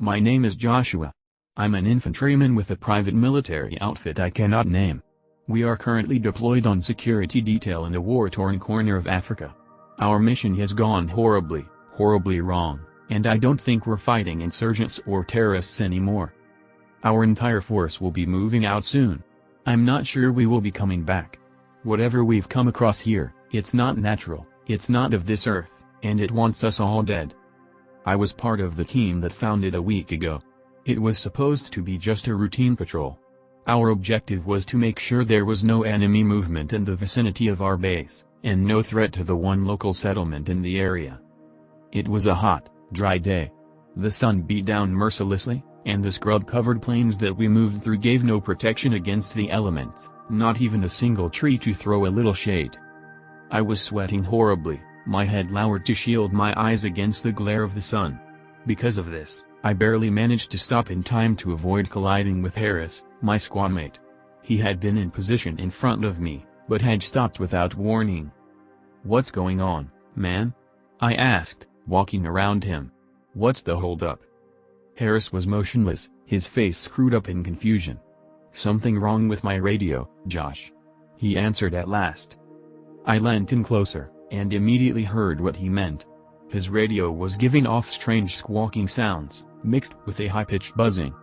My name is Joshua. I'm an infantryman with a private military outfit I cannot name. We are currently deployed on security detail in a war-torn corner of Africa. Our mission has gone horribly, horribly wrong, and I don't think we're fighting insurgents or terrorists anymore. Our entire force will be moving out soon. I'm not sure we will be coming back. Whatever we've come across here, it's not natural, it's not of this earth, and it wants us all dead. I was part of the team that found it a week ago. It was supposed to be just a routine patrol. Our objective was to make sure there was no enemy movement in the vicinity of our base, and no threat to the one local settlement in the area. It was a hot, dry day. The sun beat down mercilessly, and the scrub-covered plains that we moved through gave no protection against the elements, not even a single tree to throw a little shade. I was sweating horribly, my head lowered to shield my eyes against the glare of the sun. Because of this, I barely managed to stop in time to avoid colliding with Harris, my squadmate. He had been in position in front of me, but had stopped without warning. "What's going on, man?" I asked, walking around him. "What's the holdup?" Harris was motionless, his face screwed up in confusion. "Something wrong with my radio, Josh," he answered at last. I leant in closer, and immediately heard what he meant. His radio was giving off strange squawking sounds, mixed with a high-pitched buzzing.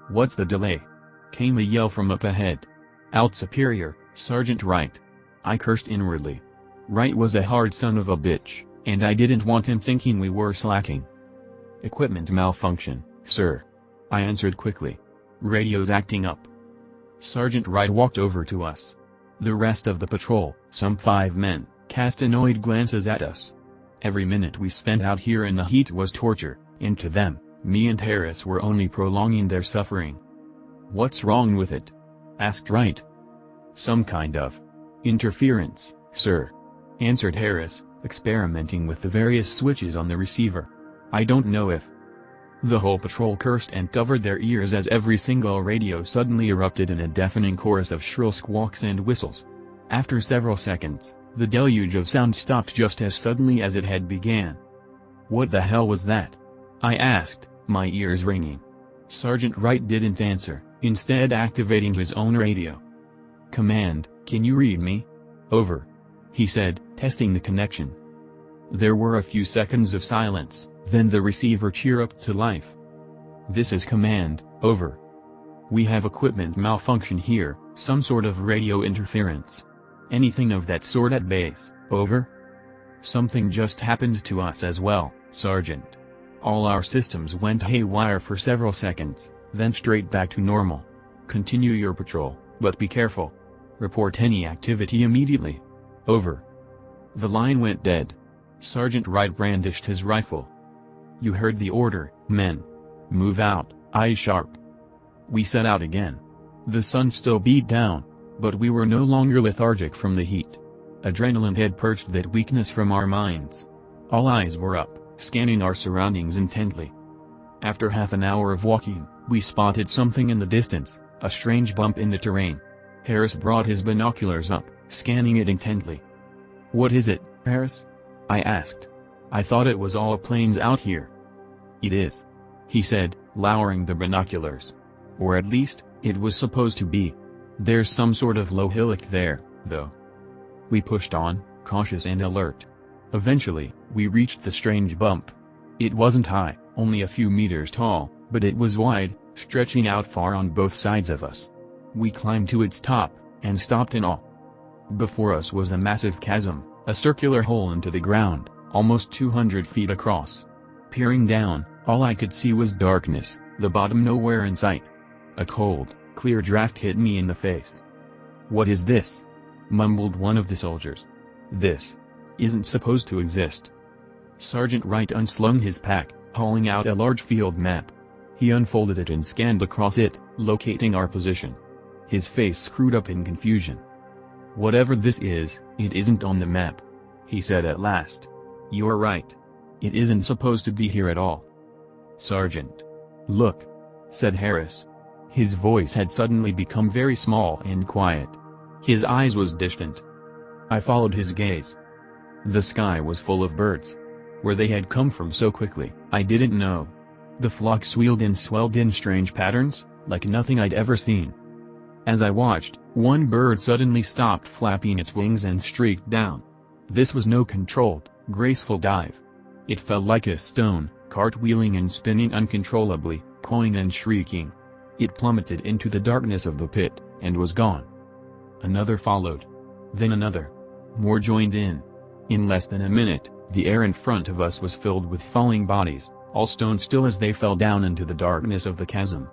"What's the delay?" came a yell from up ahead. "Out superior, Sergeant Wright." I cursed inwardly. Wright was a hard son of a bitch, and I didn't want him thinking we were slacking. "Equipment malfunction, sir," I answered quickly. "Radio's acting up." Sergeant Wright walked over to us. The rest of the patrol, some 5 men, cast annoyed glances at us. Every minute we spent out here in the heat was torture, and to them, me and Harris were only prolonging their suffering. "What's wrong with it?" asked Wright. "Some kind of interference, sir," answered Harris, experimenting with the various switches on the receiver. "I don't know if..." The whole patrol cursed and covered their ears as every single radio suddenly erupted in a deafening chorus of shrill squawks and whistles. After several seconds, the deluge of sound stopped just as suddenly as it had began. "What the hell was that?" I asked, my ears ringing. Sergeant Wright didn't answer, instead activating his own radio. "Command, can you read me?" "Over," he said, testing the connection. There were a few seconds of silence, then the receiver chirruped to life. "This is Command, over. We have equipment malfunction here, some sort of radio interference. Anything of that sort at base, over? Something just happened to us as well, Sergeant. All our systems went haywire for several seconds, then straight back to normal. Continue your patrol, but be careful. Report any activity immediately. Over." The line went dead. Sergeant Wright brandished his rifle. "You heard the order, men. Move out, eyes sharp." We set out again. The sun still beat down, but we were no longer lethargic from the heat. Adrenaline had purged that weakness from our minds. All eyes were up, scanning our surroundings intently. After half an hour of walking, we spotted something in the distance, a strange bump in the terrain. Harris brought his binoculars up, scanning it intently. "What is it, Harris?" I asked. "I thought it was all planes out here." "It is," he said, lowering the binoculars. "Or at least, it was supposed to be. There's some sort of low hillock there, though." We pushed on, cautious and alert. Eventually, we reached the strange bump. It wasn't high, only a few meters tall, but it was wide, stretching out far on both sides of us. We climbed to its top, and stopped in awe. Before us was a massive chasm, a circular hole into the ground, almost 200 feet across. Peering down, all I could see was darkness, the bottom nowhere in sight. A cold, clear draft hit me in the face. "What is this?" mumbled one of the soldiers. "This isn't supposed to exist." Sergeant Wright unslung his pack, hauling out a large field map. He unfolded it and scanned across it, locating our position. His face screwed up in confusion. "Whatever this is, it isn't on the map," he said at last. "You're right. It isn't supposed to be here at all." "Sergeant. Look," said Harris. His voice had suddenly become very small and quiet. His eyes was distant. I followed his gaze. The sky was full of birds. Where they had come from so quickly, I didn't know. The flocks wheeled and swelled in strange patterns, like nothing I'd ever seen. As I watched, one bird suddenly stopped flapping its wings and streaked down. This was no controlled, graceful dive. It fell like a stone, cartwheeling and spinning uncontrollably, cawing and shrieking. It plummeted into the darkness of the pit, and was gone. Another followed. Then another. More joined in. In less than a minute, the air in front of us was filled with falling bodies, all stone still as they fell down into the darkness of the chasm.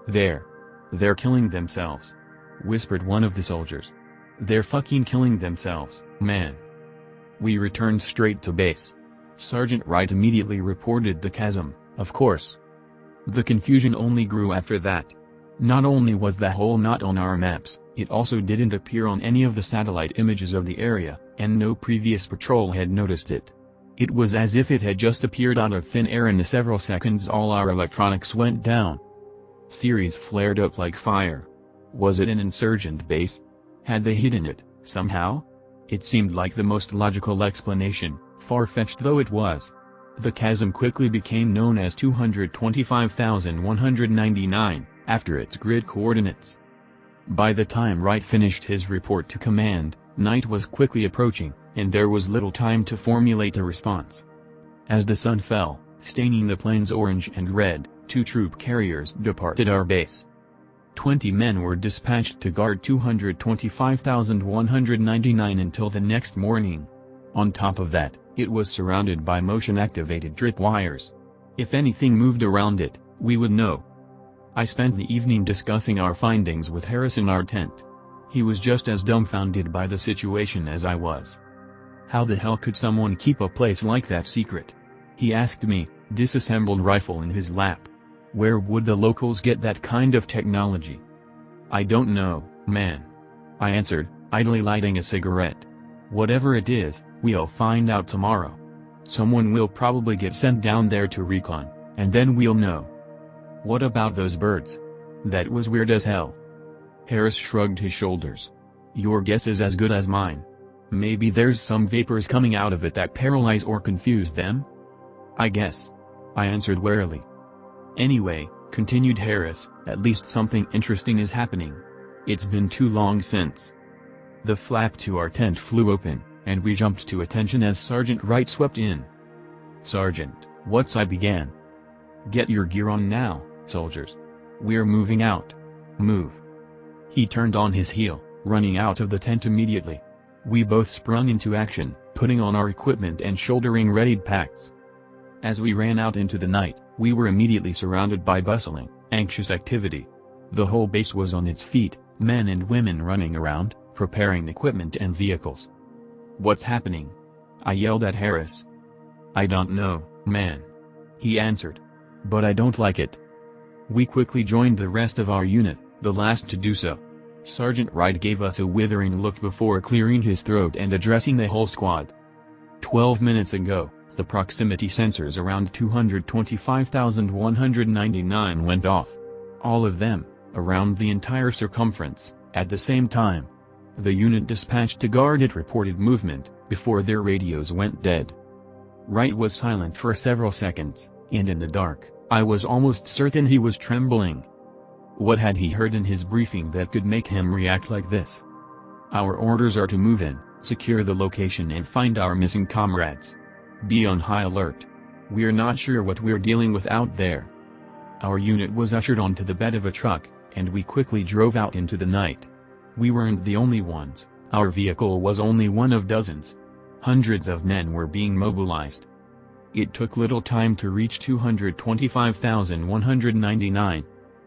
They're killing themselves," whispered one of the soldiers. "They're fucking killing themselves, man." We returned straight to base. Sergeant Wright immediately reported the chasm, of course. The confusion only grew after that. Not only was the hole not on our maps, it also didn't appear on any of the satellite images of the area, and no previous patrol had noticed it. It was as if it had just appeared out of thin air, and in several seconds all our electronics went down. Theories flared up like fire. Was it an insurgent base? Had they hidden it, somehow? It seemed like the most logical explanation, far-fetched though it was. The chasm quickly became known as 225,199, after its grid coordinates. By the time Wright finished his report to command, night was quickly approaching, and there was little time to formulate a response. As the sun fell, staining the plains orange and red, 2 troop carriers departed our base. 20 men were dispatched to guard 225,199 until the next morning. On top of that, it was surrounded by motion-activated drip wires. If anything moved around it, we would know. I spent the evening discussing our findings with Harris in our tent. He was just as dumbfounded by the situation as I was. How the hell could someone keep a place like that secret? He asked me, disassembled rifle in his lap. Where would the locals get that kind of technology? I don't know, man. I answered, idly lighting a cigarette. Whatever it is, we'll find out tomorrow. Someone will probably get sent down there to recon, and then we'll know. What about those birds? That was weird as hell. Harris shrugged his shoulders. Your guess is as good as mine. Maybe there's some vapors coming out of it that paralyze or confuse them? I guess. I answered warily. Anyway, continued Harris, at least something interesting is happening. It's been too long since. The flap to our tent flew open, and we jumped to attention as Sergeant Wright swept in. "Sergeant, what's?" I began. "Get your gear on now, soldiers. We're moving out. Move." He turned on his heel, running out of the tent immediately. We both sprung into action, putting on our equipment and shouldering readied packs. As we ran out into the night, we were immediately surrounded by bustling, anxious activity. The whole base was on its feet, men and women running around, preparing equipment and vehicles. "What's happening?" I yelled at Harris. "I don't know, man," he answered. "But I don't like it." We quickly joined the rest of our unit, the last to do so. Sergeant Wright gave us a withering look before clearing his throat and addressing the whole squad. 12 minutes ago, the proximity sensors around 225,199 went off. All of them, around the entire circumference, at the same time. The unit dispatched to guard it reported movement, before their radios went dead. Wright was silent for several seconds, and in the dark, I was almost certain he was trembling. What had he heard in his briefing that could make him react like this? "Our orders are to move in, secure the location and find our missing comrades. Be on high alert. We're not sure what we're dealing with out there." Our unit was ushered onto the bed of a truck, and we quickly drove out into the night. We weren't the only ones, our vehicle was only one of dozens. Hundreds of men were being mobilized. It took little time to reach 225,199.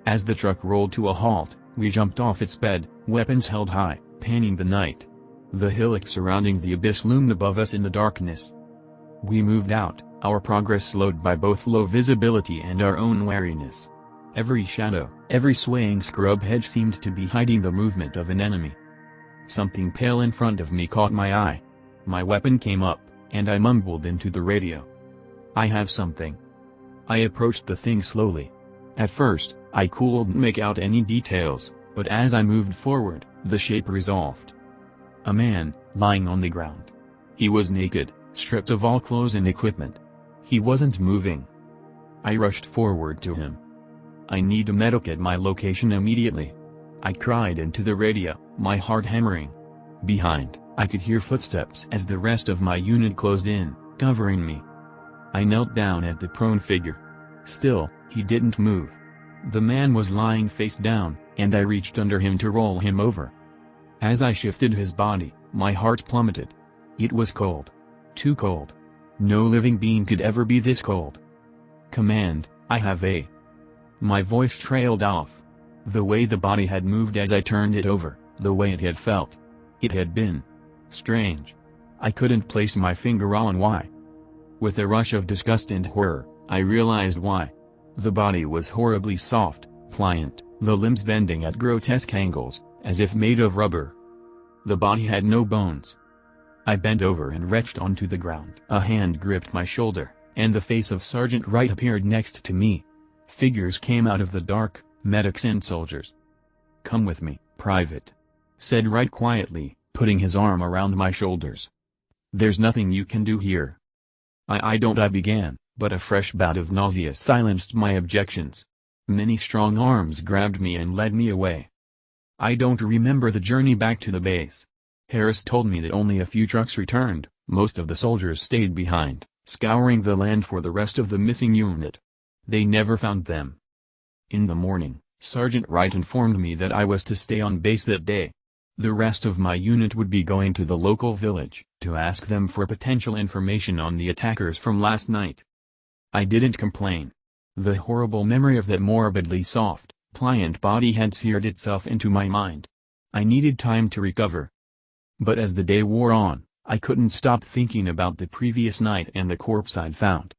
As the truck rolled to a halt, we jumped off its bed, weapons held high, panning the night. The hillock surrounding the abyss loomed above us in the darkness. We moved out, our progress slowed by both low visibility and our own wariness. Every shadow, every swaying scrub hedge seemed to be hiding the movement of an enemy. Something pale in front of me caught my eye. My weapon came up, and I mumbled into the radio. "I have something." I approached the thing slowly. At first, I couldn't make out any details, but as I moved forward, the shape resolved. A man, lying on the ground. He was naked, stripped of all clothes and equipment. He wasn't moving. I rushed forward to him. "I need a medic at my location immediately," I cried into the radio, my heart hammering. Behind, I could hear footsteps as the rest of my unit closed in, covering me. I knelt down at the prone figure. Still, he didn't move. The man was lying face down, and I reached under him to roll him over. As I shifted his body, my heart plummeted. It was cold. Too cold. No living being could ever be this cold. "Command, I have a..." My voice trailed off. The way the body had moved as I turned it over, the way it had felt. It had been strange. I couldn't place my finger on why. With a rush of disgust and horror, I realized why. The body was horribly soft, pliant, the limbs bending at grotesque angles, as if made of rubber. The body had no bones. I bent over and retched onto the ground. A hand gripped my shoulder, and the face of Sergeant Wright appeared next to me. Figures came out of the dark, medics and soldiers. "Come with me, Private," said Wright quietly, putting his arm around my shoulders. "There's nothing you can do here." I began, but a fresh bout of nausea silenced my objections. Many strong arms grabbed me and led me away. I don't remember the journey back to the base. Harris told me that only a few trucks returned, most of the soldiers stayed behind, scouring the land for the rest of the missing unit. They never found them. In the morning, Sergeant Wright informed me that I was to stay on base that day. The rest of my unit would be going to the local village, to ask them for potential information on the attackers from last night. I didn't complain. The horrible memory of that morbidly soft, pliant body had seared itself into my mind. I needed time to recover. But as the day wore on, I couldn't stop thinking about the previous night and the corpse I'd found.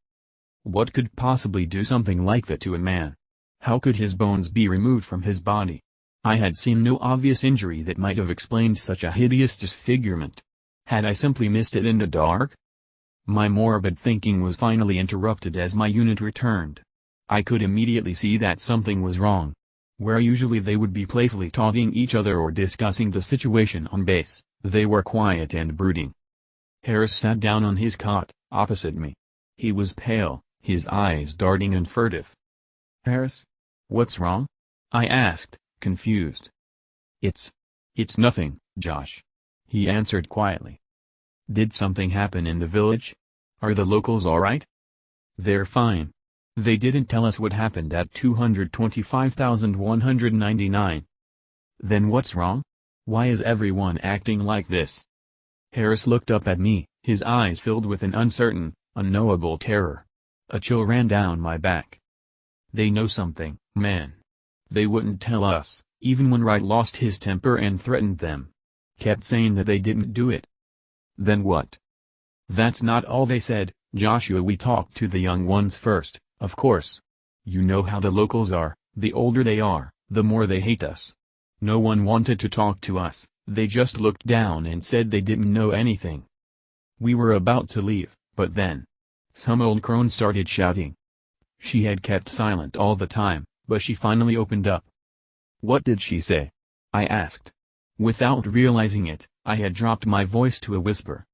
What could possibly do something like that to a man? How could his bones be removed from his body? I had seen no obvious injury that might have explained such a hideous disfigurement. Had I simply missed it in the dark? My morbid thinking was finally interrupted as my unit returned. I could immediately see that something was wrong. Where usually they would be playfully taunting each other or discussing the situation on base, they were quiet and brooding. Harris sat down on his cot, opposite me. He was pale, his eyes darting and furtive. "Harris? What's wrong?" I asked, confused. It's nothing, Josh," he answered quietly. "Did something happen in the village? Are the locals alright?" "They're fine. They didn't tell us what happened at 225,199. "Then what's wrong? Why is everyone acting like this?" Harris looked up at me, his eyes filled with an uncertain, unknowable terror. A chill ran down my back. "They know something, man. They wouldn't tell us, even when Wright lost his temper and threatened them. Kept saying that they didn't do it." "Then what?" "That's not all they said, Joshua. We talked to the young ones first, of course. You know how the locals are, the older they are, the more they hate us. No one wanted to talk to us, they just looked down and said they didn't know anything. We were about to leave, but then some old crone started shouting. She had kept silent all the time, but she finally opened up." "What did she say?" I asked. Without realizing it, I had dropped my voice to a whisper.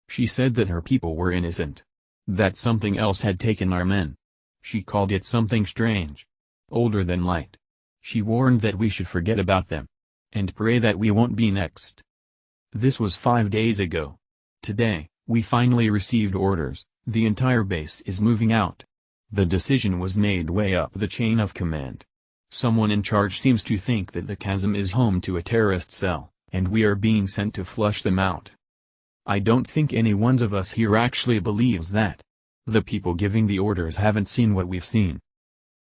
"She said that her people were innocent. That something else had taken our men. She called it something strange. Older than light. She warned that we should forget about them. And pray that we won't be next." This was 5 days ago. Today, we finally received orders. The entire base is moving out. The decision was made way up the chain of command. Someone in charge seems to think that the chasm is home to a terrorist cell, and we are being sent to flush them out. I don't think any one of us here actually believes that. The people giving the orders haven't seen what we've seen.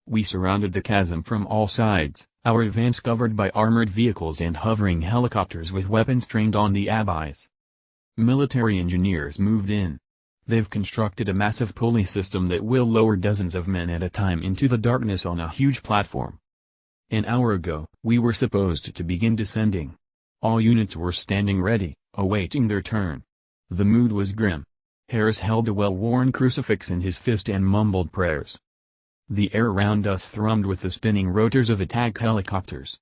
We surrounded the chasm from all sides, our advance covered by armored vehicles and hovering helicopters with weapons trained on the Abis. Military engineers moved in. They've constructed a massive pulley system that will lower dozens of men at a time into the darkness on a huge platform. An hour ago, we were supposed to begin descending. All units were standing ready, awaiting their turn. The mood was grim. Harris held a well-worn crucifix in his fist and mumbled prayers. The air around us thrummed with the spinning rotors of attack helicopters.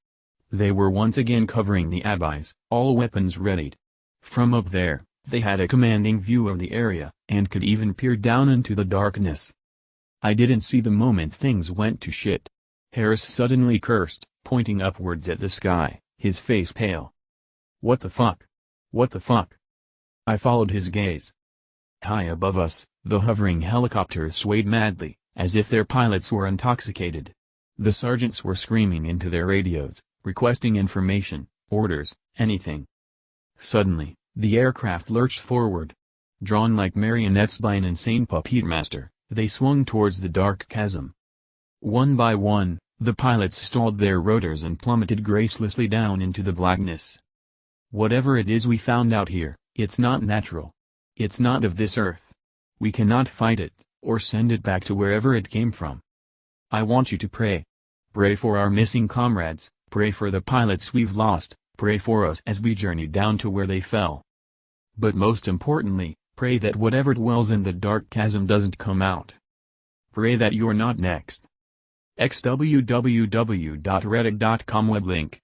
They were once again covering the Abis, all weapons readied. From up there, they had a commanding view of the area, and could even peer down into the darkness. I didn't see the moment things went to shit. Harris suddenly cursed, pointing upwards at the sky, his face pale. What the fuck? What the fuck? I followed his gaze. High above us, the hovering helicopters swayed madly, as if their pilots were intoxicated. The sergeants were screaming into their radios, requesting information, orders, anything. Suddenly, the aircraft lurched forward. Drawn like marionettes by an insane puppet master, they swung towards the dark chasm. One by one, the pilots stalled their rotors and plummeted gracelessly down into the blackness. Whatever it is we found out here, it's not natural. It's not of this earth. We cannot fight it, or send it back to wherever it came from. I want you to pray. Pray for our missing comrades, pray for the pilots we've lost, pray for us as we journey down to where they fell. But most importantly, pray that whatever dwells in the dark chasm doesn't come out. Pray that you're not next. xwww.reddit.com web link